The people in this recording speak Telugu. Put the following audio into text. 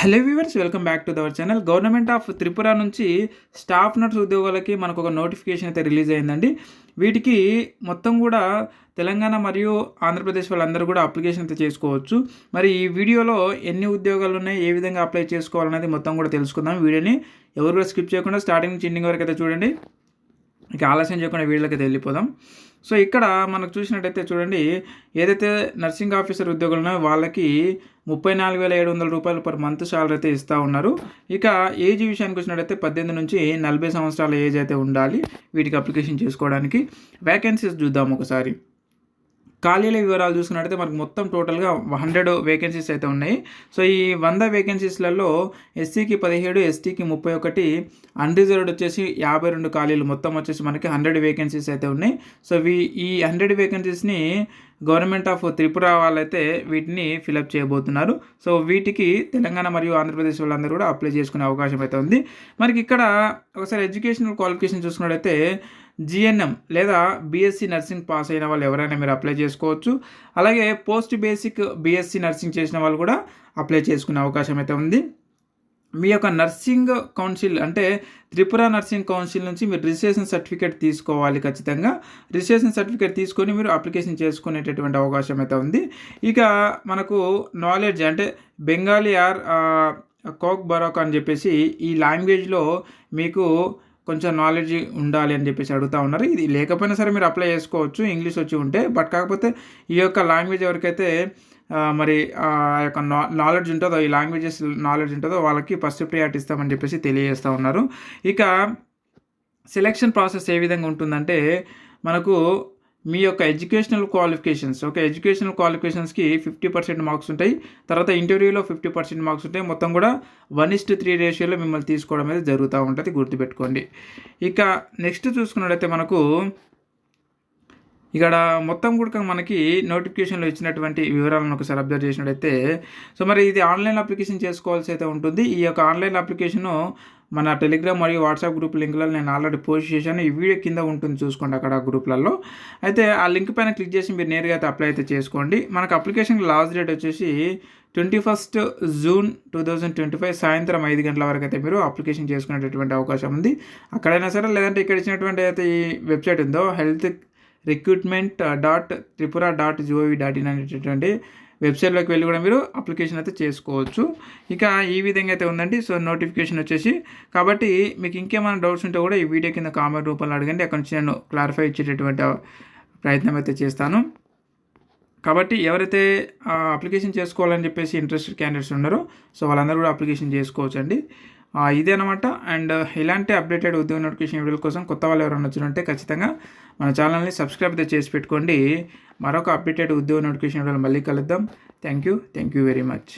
Hello viewers, welcome back to our channel. Government of Tripura నుంచి స్టాఫ్ నర్స్ ఉద్యోగాలకి మనకు ఒక నోటిఫికేషన్ అయితే రిలీజ్ అయిందండి. వీటికి మొత్తం కూడా తెలంగాణ మరియు ఆంధ్రప్రదేశ్ వాళ్ళందరూ కూడా అప్లికేషన్ అయితే చేసుకోవచ్చు. మరి ఈ వీడియోలో ఎన్ని ఉద్యోగాలు ఉన్నాయి, ఏ విధంగా అప్లై చేసుకోవాలనేది మొత్తం కూడా తెలుసుకుందాం. వీడియోని ఎవరు కూడా స్కిప్ చేయకుండా స్టార్టింగ్ నుంచి ఎండింగ్ వరకు అయితే చూడండి. ఇక ఆలస్యం చేయకుండా వీడియోకి అయితే వెళ్ళిపోదాం. సో ఇక్కడ మనకు చూసినట్టయితే చూడండి, ఏదైతే నర్సింగ్ ఆఫీసర్ ఉద్యోగులు ఉన్నాయో వాళ్ళకి 34,700 రూపాయలు పర్ మంత్ శాలరీ అయితే ఇస్తూ ఉన్నారు. ఇక ఏజ్ విషయానికి వచ్చినట్టయితే 18 నుంచి 40 సంవత్సరాల ఏజ్ అయితే ఉండాలి వీటికి అప్లికేషన్ చేసుకోవడానికి. వ్యాకెన్సీస్ చూద్దాం ఒకసారి. ఖాళీల వివరాలు చూసుకున్నట్టయితే మనకు మొత్తం టోటల్గా 100 వేకెన్సీస్ అయితే ఉన్నాయి. సో ఈ 100 వేకెన్సీస్లలో ఎస్సీకి 17, ఎస్టీకి 31, అన్రిజర్వ్డ్ వచ్చేసి 52 ఖాళీలు, మొత్తం వచ్చేసి మనకి 100 వేకెన్సీస్ అయితే ఉన్నాయి. సో ఈ 100 వేకెన్సీస్ని గవర్నమెంట్ ఆఫ్ త్రిపుర వాళ్ళైతే వీటిని ఫిలప్ చేయబోతున్నారు. సో వీటికి తెలంగాణ మరియు ఆంధ్రప్రదేశ్ వాళ్ళందరూ కూడా అప్లై చేసుకునే అవకాశం అయితే ఉంది. మనకి ఇక్కడ ఒకసారి ఎడ్యుకేషనల్ క్వాలిఫికేషన్ చూసుకున్నట్టయితే జిఎన్ఎం లేదా బీఎస్సీ నర్సింగ్ పాస్ అయిన వాళ్ళు ఎవరైనా మీరు అప్లై చేసుకోవచ్చు. అలాగే పోస్ట్ బేసిక్ బీఎస్సీ నర్సింగ్ చేసిన వాళ్ళు కూడా అప్లై చేసుకునే అవకాశం అయితే ఉంది. మీ యొక్క నర్సింగ్ కౌన్సిల్ అంటే త్రిపుర నర్సింగ్ కౌన్సిల్ నుంచి మీరు రిజిస్ట్రేషన్ సర్టిఫికేట్ తీసుకోవాలి ఖచ్చితంగా. రిజిస్ట్రేషన్ సర్టిఫికేట్ తీసుకొని మీరు అప్లికేషన్ చేసుకునేటటువంటి అవకాశం అయితే ఉంది. ఇక మనకు నాలెడ్జ్ అంటే బెంగాలీ ఆర్ కోక్ బరోక్ అని చెప్పేసి ఈ లాంగ్వేజ్లో మీకు కొంచెం నాలెడ్జ్ ఉండాలి అని చెప్పేసి అడుగుతూ ఉన్నారు. ఇది లేకపోయినా సరే మీరు అప్లై చేసుకోవచ్చు ఇంగ్లీష్ వచ్చి ఉంటే. బట్ కాకపోతే ఈ యొక్క లాంగ్వేజ్ ఎవరికైతే మరి ఆ యొక్క నాలెడ్జ్ ఉంటుందో, ఈ లాంగ్వేజెస్ నాలెడ్జ్ ఉంటుందో వాళ్ళకి ఫస్ట్ ప్రియారిటీ ఇస్తామని చెప్పేసి తెలియజేస్తూ ఉన్నారు. ఇక సెలెక్షన్ ప్రాసెస్ ఏ విధంగా ఉంటుందంటే మనకు మీ యొక్క ఎడ్యుకేషనల్ క్వాలిఫికేషన్స్కి 50% మార్క్స్ ఉంటాయి. తర్వాత ఇంటర్వ్యూలో 50% మార్క్స్ ఉంటాయి. మొత్తం కూడా 1:3 రేషియోలో మిమ్మల్ని తీసుకోవడం అనేది జరుగుతూ ఉంటుంది, గుర్తుపెట్టుకోండి. ఇక నెక్స్ట్ చూసుకున్నట్లయితే మనకు ఇక్కడ మొత్తం కూడా మనకి నోటిఫికేషన్లో ఇచ్చినటువంటి వివరాలను ఒకసారి అబ్జర్వ్ చేసినట్టయితే, సో మరి ఇది ఆన్లైన్ అప్లికేషన్ చేసుకోవాల్సి అయితే ఉంటుంది. ఈ యొక్క ఆన్లైన్ అప్లికేషను మన టెలిగ్రామ్ మరియు వాట్సాప్ గ్రూప్ లింకులలో నేను ఆల్రెడీ పోస్ట్ చేశాను. ఈ వీడియో కింద ఉంటుంది, చూసుకోండి అక్కడ గ్రూప్లలో. అయితే ఆ లింక్ పైన క్లిక్ చేసి మీరు నేరుగా అయితే అప్లై అయితే చేసుకోండి. మనకు అప్లికేషన్ లాస్ట్ డేట్ వచ్చేసి 21 జూన్ 2025 సాయంత్రం 5 గంటల వరకు అయితే మీరు అప్లికేషన్ చేసుకునేటటువంటి అవకాశం ఉంది. అక్కడైనా సరే, లేదంటే ఇక్కడ ఇచ్చినటువంటి అయితే ఈ వెబ్సైట్ ఉందో healthrecruitment.tripura.gov.in అనేటటువంటి వెబ్సైట్లోకి వెళ్ళి కూడా మీరు అప్లికేషన్ అయితే చేసుకోవచ్చు. ఇక ఈ విధంగా అయితే ఉందండి. సో నోటిఫికేషన్ వచ్చేసి, కాబట్టి మీకు ఇంకేమైనా డౌట్స్ ఉంటే కూడా ఈ వీడియో కింద కామెంట్ రూపంలో అడగండి. అక్కడి నుంచి నేను క్లారిఫై ఇచ్చేటటువంటి ప్రయత్నం అయితే చేస్తాను. కాబట్టి ఎవరైతే అప్లికేషన్ చేసుకోవాలని చెప్పేసి ఇంట్రెస్టెడ్ క్యాండిడేట్స్ ఉన్నారో సో వాళ్ళందరూ కూడా అప్లికేషన్ చేసుకోవచ్చండి. ఇదే అనమాట. అండ్ ఇలాంటి అప్డేటెడ్ ఉద్యోగ నోటిఫికేషన్ వీడియోల కోసం కొత్త వాళ్ళు ఎవరైనా వచ్చినట్టే ఖచ్చితంగా మన ఛానల్ని సబ్స్క్రైబ్ అయితే చేసి పెట్టుకోండి. మరొక అప్డేటెడ్ ఉద్యోగ నోటిఫికేషన్ వీడియోలు మళ్ళీ కలుద్దాం. Thank you very much.